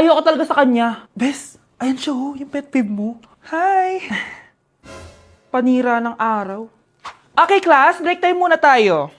ayoko talaga sa kanya. Bes, ayan siya oh, yung pet peeve mo. Hi! Panira ng araw. Okay, class, break time muna tayo.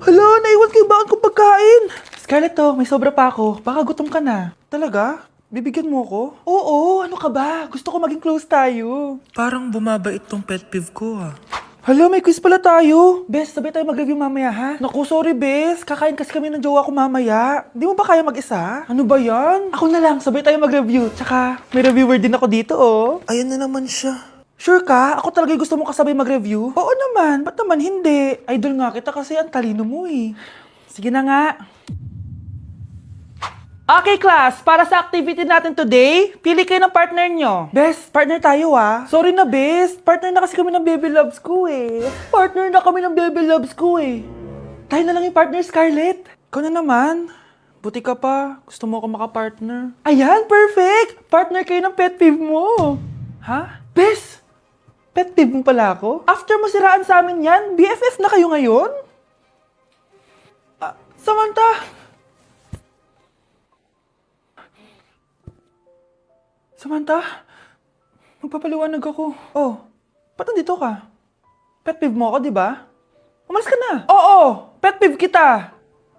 Hala, naiwan kayo bakit kong pagkain? Scarlett to, may sobra pa ako. Baka gutom ka na. Talaga? Bibigyan mo ko? Oo, ano ka ba? Gusto ko maging close tayo. Parang bumabait tong pet peeve ko ah. Hala, may quiz pala tayo. Bes, sabay tayo mag-review mamaya ha? Naku, sorry Bes. Kakain kasi kami ng jowa ko mamaya. Di mo ba kaya mag-isa? Ano ba yan? Ako na lang, sabay tayo mag-review. Tsaka, may reviewer din ako dito oh. Ayan na naman siya. Sure ka? Ako talaga gusto mo kasabay mag-review? Oo naman, ba't naman hindi? Idol nga kita kasi ang talino mo eh. Sige na nga. Okay, class. Para sa activity natin today, pili kayo ng partner nyo. Best, partner tayo ah. Sorry na, best. Partner na kasi kami ng baby loves ko eh. Partner na kami ng baby loves ko eh. Tayo na lang yung partner, Scarlett. Ikaw na naman. Buti ka pa. Gusto mo ako makapartner. Ayan, perfect. Partner kayo ng pet peeve mo. Ha? Best, pet peeve mo pala ako? After mo siraan sa amin yan, BFF na kayo ngayon? Samantha! Samantha, magpapaliwanag ako. Oh, ba't nandito ka? Pet peeve mo ako, di ba? Umalis ka na. Oo, pet peeve kita.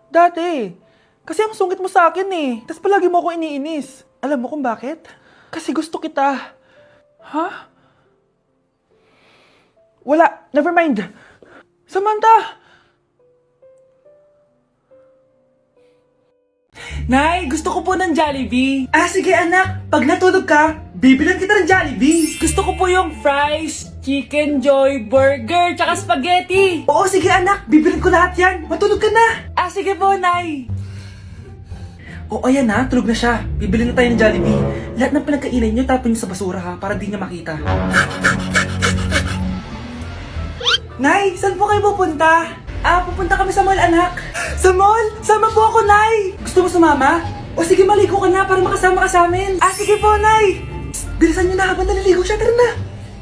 Dati. Kasi ang sungit mo sa akin eh. Tapos palagi mo ako iniinis. Alam mo kung bakit? Kasi gusto kita. Ha? Wala, never mind. Samantha! Nay, gusto ko po ng Jollibee. Ah, sige anak. Pag natulog ka, bibilan kita ng Jollibee. Gusto ko po yung fries, chicken joy, burger, tsaka spaghetti. Oo, sige anak. Bibilan ko lahat yan. Matulog ka na. Ah, sige po, Nay. Oo, ayan na. Tulog na siya. Bibilin na tayo ng Jollibee. Lahat ng pinagkainan niyo, tapon niyo sa basura ha, para di niya makita. Nay, saan po kayo pupunta? Ah, pupunta kami sa mall, anak. Sa mall? Sama po ako, Nay. Gusto mo sumama? O sige, maligo ka na para makasama ka sa amin. Ah, sige po, Nay. Psst, bilisan niyo na habang naliligo siya. Tara na.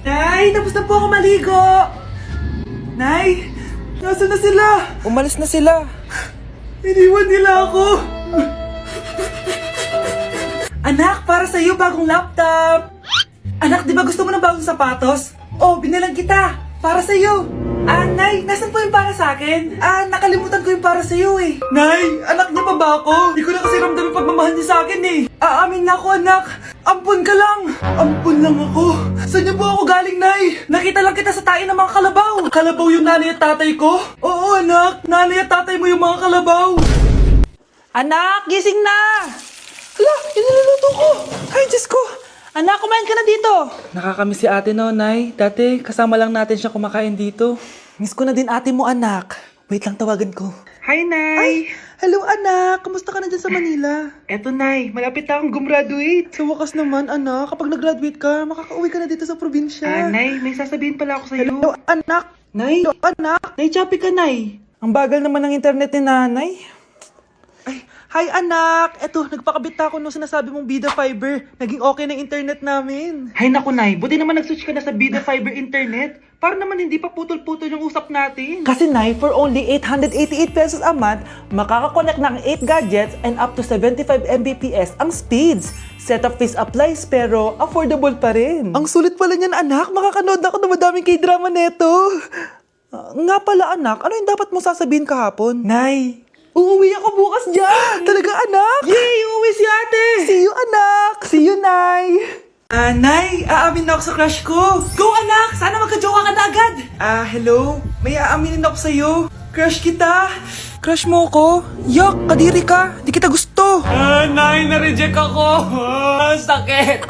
Nay, tapos na po ako maligo. Nay, nasaan na sila? Umalis na sila. Iniwan nila ako. Anak, para sa'yo bagong laptop. Anak, di ba gusto mo ng bagong sapatos? Oh, binilang kita. Para sa'yo. Ah, Nay, nasan po yung para sa akin? Ah, nakalimutan ko yung para sa'yo eh. Nay, anak niya pa ba ako? Di ko na kasi ramdam yung pagmamahal niya sa akin eh. Aamin na ako, anak. Ampun ka lang. Ampun lang ako. Saan niyo po ako galing, Nay? Nakita lang kita sa tayo ng mga kalabaw. Kalabaw yung nanay at tatay ko? Oo, anak. Nanay at tatay mo yung mga kalabaw. Anak, gising na! Hala, iniluluto ko. Ay, Diyos ko. Anak, kumain ka na dito. Nakakamiss si ate no, Nay. Dati, kasama lang natin siya kumakain dito. Miss ko na din ate mo, anak. Wait lang, tawagan ko. Hi, Nay. Ay, hello, anak. Kamusta ka na dyan sa Manila? Eto, Nay. Malapit na akong gumraduate. Sa wakas naman, anak. Kapag nag-graduate ka, makakauwi ka na dito sa probinsya. Nay, may sasabihin pala ako sa'yo. Hello, anak. Nay. Hello, anak. Nay, choppy ka, Nay. Ang bagal naman ng internet ni nanay. Ay, hi anak! Eto, nagpakabit ako nung sinasabi mong Bida Fiber. Naging okay na internet namin. Hay naku, Nay. Buti naman nag-switch ka na sa Bida Fiber internet. Para naman hindi pa putol-putol yung usap natin. Kasi, Nay, for only 888 pesos a month, makakakonect ng 8 gadgets and up to 75 Mbps ang speeds. Setup fees applies pero affordable pa rin. Ang sulit pala niyan, anak. Makakanood ako ng madaming K-drama neto. Nga pala, anak. Ano yung dapat mo sasabihin kahapon? Nay, uuwi ako bukas dyan! Talaga, anak? Yay! Uuwi si ate! See you, anak! See you, Nay! Nay, aamin na ako sa crush ko! Go, anak! Sana magka-jowa ka na agad! Hello? May aaminin ako sa'yo. Crush kita! Crush mo ko? Yuck! Kadiri ka! Di kita gusto! Nay, na-reject ako! Sakit!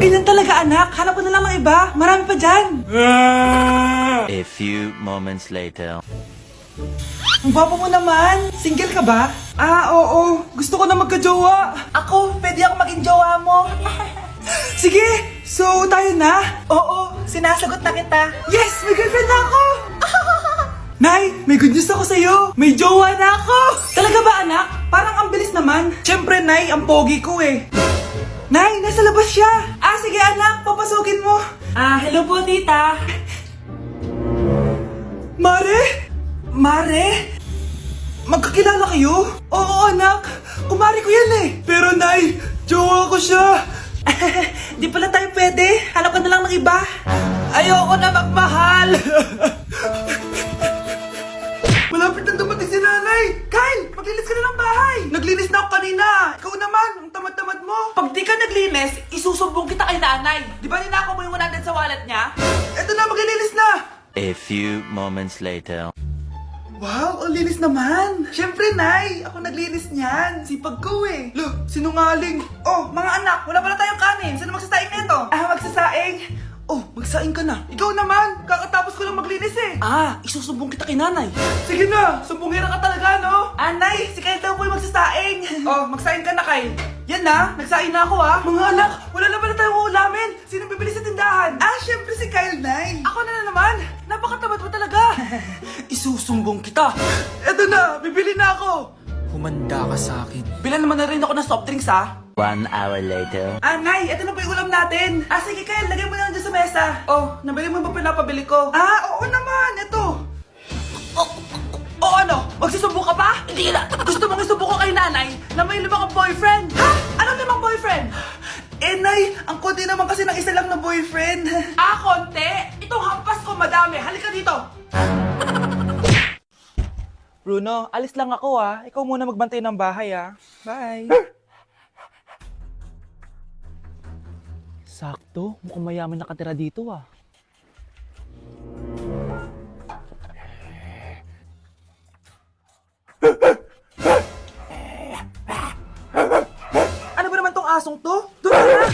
Ganyan talaga, anak. Hanap ko na lang ng iba. Marami pa dyan. A few moments later. Ang baba mo naman! Single ka ba? Oo. Gusto ko na magka-jowa. Ako, pwede ako maging jowa mo. Sige! So, tayo na? Oo, sinasagot na kita. Yes! May girlfriend na ako! Nay, may good news ako sa'yo. May jowa na ako! Talaga ba, anak? Parang ang bilis naman. Siyempre, Nay, ang pogi ko eh. Nay, nasa labas siya. Sige anak, papasukin mo. Hello po, tita. Mare? Mare? Magkakilala kayo? Oo, anak. Kumari ko yan eh. Pero, Nay, siya! Di pala tayo pwede. Hanap ka na lang ng iba. Ayoko na magmahal. Malapit na dumating si nanay. Kyle, maglinis ka na ng bahay. Naglinis na ako kanina. Ikaw naman, ang tamad-tamad mo. Pag di ka naglinis, isusumbong kita kay nanay. Di ba ninakaw mo yung 100 sa wallet niya? Eto na, maglilinis na. A few moments later. Wow, ang linis naman. Siyempre, Nay. Ako naglinis niyan. Sipag ko eh. Look, sinungaling. Oh, mga anak, wala pala tayong kanin. Sino magsasaing nito? Magsasaing? Oh, magsaing ka na. Ikaw naman, kakatapos ko lang maglinis eh. Isusumbong kita kay nanay. Sige na, sumbongera ka talaga, no? Nay, si Kyle daw po yung magsasaing. Oh, magsaing ka na, Kyle. Yan na, nagsaing na ako Mga anak, wala na pala tayong ulamin. Sino bibili sa tindahan? Syempre si Kyle, Nay. Ako na naman. Napakatamad mo talaga. Isusumbong kita. Eto na, bibili na ako. Humanda ka sa akin. Bilan naman na rin ako ng soft drinks, 1 hour later. Nay, ito na po yung ulam natin. Sige, Kyle, lagay mo na lang dyan sa mesa. Oh, nabili mo ba pinapabili ko? Oo naman, ito. Ano? Magsusumbong ka pa? Hindi na. Gusto mong isumbong ko kay nanay na may 5 kang boyfriend? Anong 5 boyfriend? Nay, ang konti naman kasi ng isa lang na boyfriend. Konti? Itong hampas ko madami. Halika dito. Bruno, alis lang ako Ikaw muna magbantay ng bahay Bye. Sakto, mukhang mayaman nakatira dito Ano ba naman tong asong to? Doon na!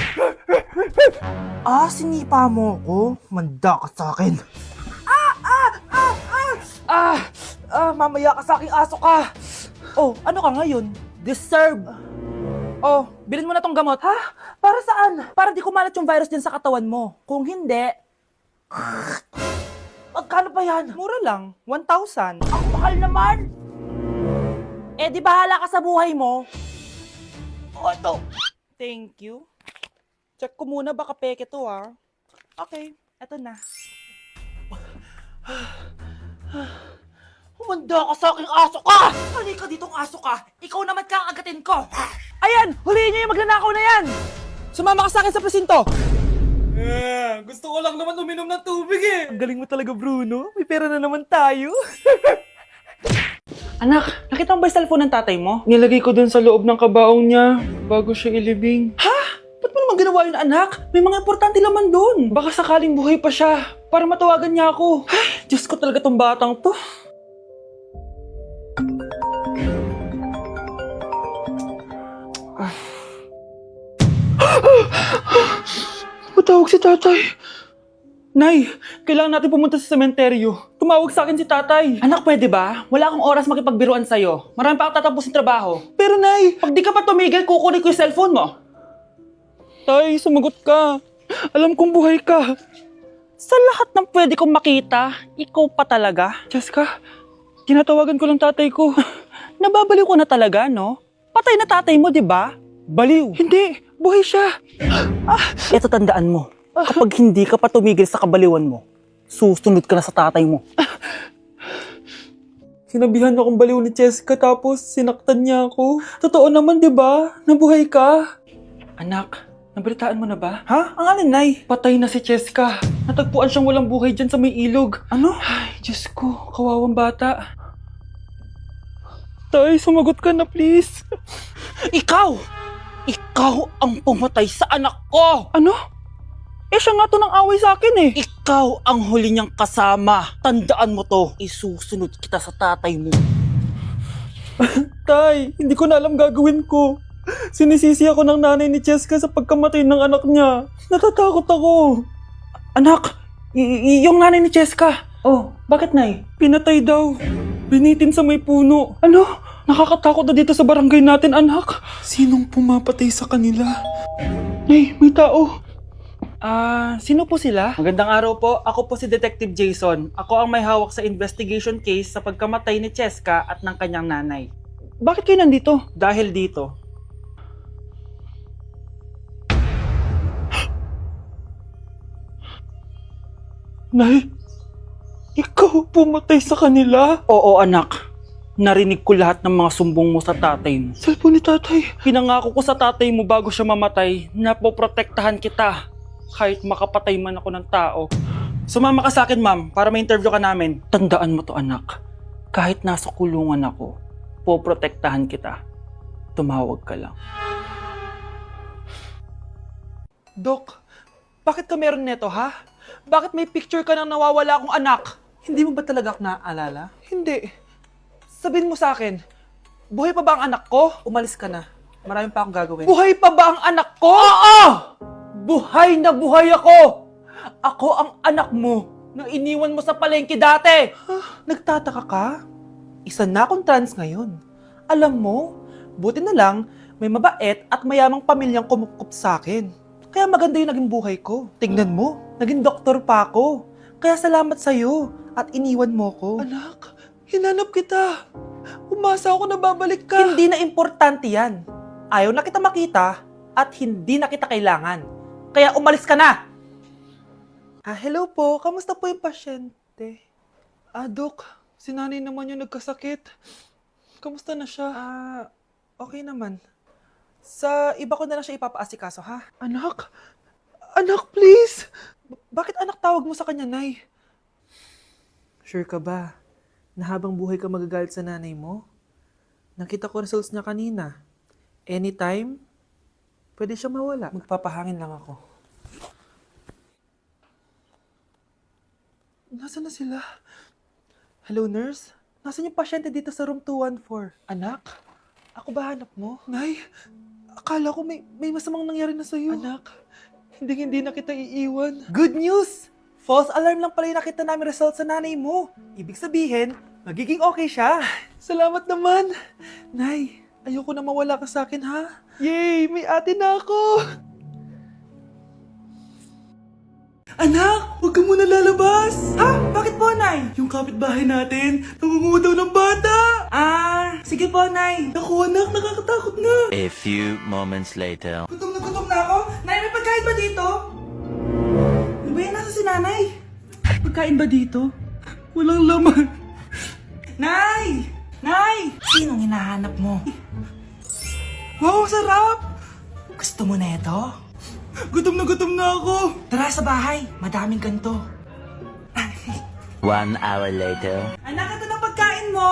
Sinipa mo ko? Manda ka sa akin. Mamaya ka sa aking aso ka. Ano ka ngayon? Deserve. Bilhin mo na tong gamot. Para saan? Para di kumalat yung virus din sa katawan mo. Kung hindi... Magkano ba yan? Mura lang. 1,000. Ang mahal naman! Di bahala ka sa buhay mo. Ito. Thank you. Check ko muna, baka peke to Okay, eto na. Humanda ka sa aking aso ka! Halika ditong aso ka! Ikaw naman kakagatin ko! Ayan! Huliin niyo yung magnanakaw na yan! Sumama ka sa akin sa presinto! Gusto ko lang naman uminom ng tubig Ang galing mo talaga, Bruno. May pera na naman tayo. Anak, nakita mo ba yung cellphone ng tatay mo? Nilagay ko dun sa loob ng kabaong niya bago siya ilibing. Ba't mo naman ginawa yun, anak? May mga importante laman dun. Baka sakaling buhay pa siya para matawagan niya ako. Diyos ko talaga tong batang to. Matawag si tatay. Nay, kailangan natin pumunta sa sementeryo. Tumawag sa akin si tatay. Anak, pwede ba? Wala akong oras makipagbiruan sa'yo. Marami pa akong tatapusin trabaho. Pero Nay, pag di ka pa tumigil, kukunin ko yung cellphone mo. Tay, sumagot ka. Alam kong buhay ka. Sa lahat ng pwede kong makita, ikaw pa talaga. Jessica, tinatawagan ko lang tatay ko. Nababaliw ko na talaga, no? Patay na tatay mo, di ba? Baliw. Hindi, buhay siya. Ito tandaan mo. Kapag hindi ka pa tumigil sa kabaliwan mo, susunod ka na sa tatay mo. Sinabihan akong baliw ni Jessica tapos sinaktan niya ako. Totoo naman, di ba? Nabuhay ka. Anak, nabalitaan mo na ba? Ang alin, Nay? Patay na si Jessica. Natagpuan siyang walang buhay dyan sa may ilog. Ano? Ay, Diyos ko, kawawang bata. Tay, sumagot ka na, please. Ikaw! Ikaw ang pumatay sa anak ko! Ano? Siya nga to ng away sa akin Ikaw ang huli niyang kasama. Tandaan mo to. Isusunod kita sa tatay mo. Tay, hindi ko na alam gagawin ko. Sinisisi ako ng nanay ni Jessica sa pagkamatay ng anak niya. Natatakot ako. Anak, yung nanay ni Jessica. Bakit, Nay? Pinatay daw. Binitin sa may puno. Ano? Nakakatakot na dito sa barangay natin, anak. Sinong pumapatay sa kanila? Nay, may tao. Sino po sila? Magandang araw po. Ako po si Detective Jason. Ako ang may hawak sa investigation case sa pagkamatay ni Jessica at ng kanyang nanay. Bakit kayo nandito? Dahil dito. Nay, ikaw pumatay sa kanila? Oo, anak. Narinig ko lahat ng mga sumbong mo sa tatay mo. Cellphone ni tatay. Pinangako ko sa tatay mo bago siya mamatay na poprotektahan kita kahit makapatay man ako ng tao. Sumama ka sa akin, ma'am, para ma-interview ka namin. Tandaan mo to, anak. Kahit nasa kulungan ako, poprotektahan kita. Tumawag ka lang. Dok, bakit ka meron neto, ha? Bakit may picture ka ng nawawala akong anak? Hindi mo ba talaga ako naaalala? Hindi. Sabihin mo sa akin, buhay pa ba ang anak ko? Umalis ka na. Marami pa akong gagawin. Buhay pa ba ang anak ko? Oo! Buhay na buhay ako! Ako ang anak mo na iniwan mo sa palengke dati! Nagtataka ka? Isa na akong trans ngayon. Alam mo, buti na lang may mabait at mayamang pamilyang kumukup sa akin. Kaya maganda yung naging buhay ko. Tingnan mo, naging doktor pa ako. Kaya salamat sa'yo at iniwan mo ko. Anak, hinanap kita. Umasa ako na babalik ka. Hindi na importante yan. Ayaw na kita makita at hindi na kita kailangan. Kaya umalis ka na! Hello po. Kamusta po yung pasyente? Dok, si nanay naman yung nagkasakit. Kamusta na siya? Okay naman. Sa iba ko na lang siya ipapaasikaso, ha? Anak? Anak, please! Bakit anak tawag mo sa kanya, Nay? Sure ka ba na habang buhay ka magagalit sa nanay mo? Nakita ko results niya kanina. Anytime, pwede siya mawala. Magpapahangin lang ako. Nasaan na sila? Hello, nurse? Nasaan yung pasyente dito sa room 214? Anak? Ako ba hanap mo? Nay, akala ko may masamang nangyari na sa'yo. Anak, hindi na kita iiwan. Good news! False alarm lang pala yung nakita namin result sa nanay mo. Ibig sabihin, magiging okay siya. Salamat naman. Nay, ayoko na mawala ka sa akin, ha? Yay! May ate na ako! Anak, huwag ka muna lalabas! Ha? Bakit po, Nay? Yung kapitbahay natin, nangungudaw ng bata! Sige po, Nay. Naku, anak, nakakatakot na. A few moments later. Gutom na ako. Nay, may pagkain ba dito? Ano ba yan? Nasa si nanay? Pagkain ba dito? Walang laman. Nay! Nay! Sinong hinahanap mo? Wow, sarap! Gusto mo na ito? Gutom na ako. Tara sa bahay. Madaming ganito. 1 hour later. Anak, ito na pagkain mo.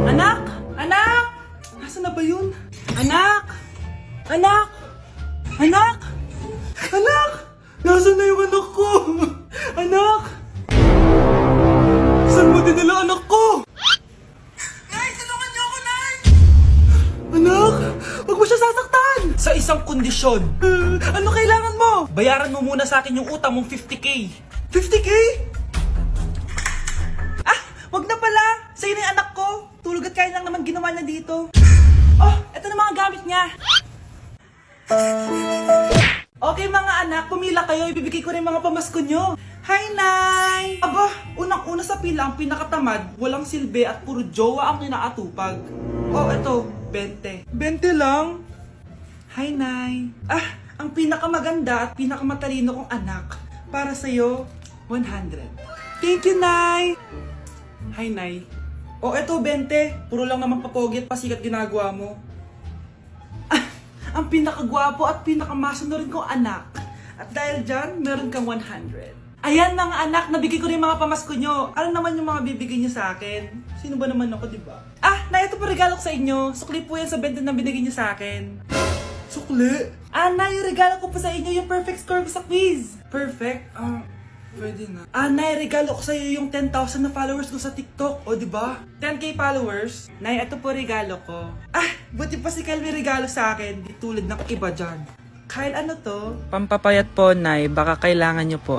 Anak! Anak! Nasaan na ba yun? Anak! Anak! Anak! Anak! Nasaan na yung anak ko? Anak! Saan mo dinala anak ko? Nay, tulungan niyo ako, Nay! Anak! Huwag mo siya sasaktan! Sa isang kondisyon. Ano kailangan mo? Bayaran mo muna sa akin yung utang mong 50k. 50k? Wag na pala! Sa'yo na yung anak ko! Tulog at kain lang naman ginawa niya dito. Oh, eto na mga gamit niya. Okay mga anak, pumila kayo. Ibibigay ko rin mga pamasko nyo. Hi, Nay! Aba, unang-una sa pila ang pinakatamad, walang silbi at puro jowa ang kinaatupag. Oh, eto, 20. 20 lang? Hi, Nay. Ang pinakamaganda at pinakamatalino kong anak. Para sa'yo, 100. Thank you, Nay! Hi, Nay. O, eto, 20. Puro lang naman papogit, pasikat ginagawa mo. Ang pinakagwapo at pinakamasunod kong anak. At dahil dyan, meron kang 100. Ayan mga anak, nabigay ko rin mga pamasko nyo. Ano naman yung mga bibigay nyo sa akin? Sino ba naman ako, diba? Nay, ito po regalo ko sa inyo. Sukli po yan sa 20 na binigay nyo sa akin. Sukli? Nay, yung regalo ko po sa inyo, yung perfect score ko sa quiz. Perfect? Pwede na. Nay, regalo ko sa'yo yung 10,000 na followers ko sa TikTok. O, diba? 10k followers. Nay, ito po regalo ko. Buti pa si Kyle may regalo sa akin. Di tulad ng iba dyan. Kyle, ano to? Pampapayat po, Nay. Baka kailangan nyo po.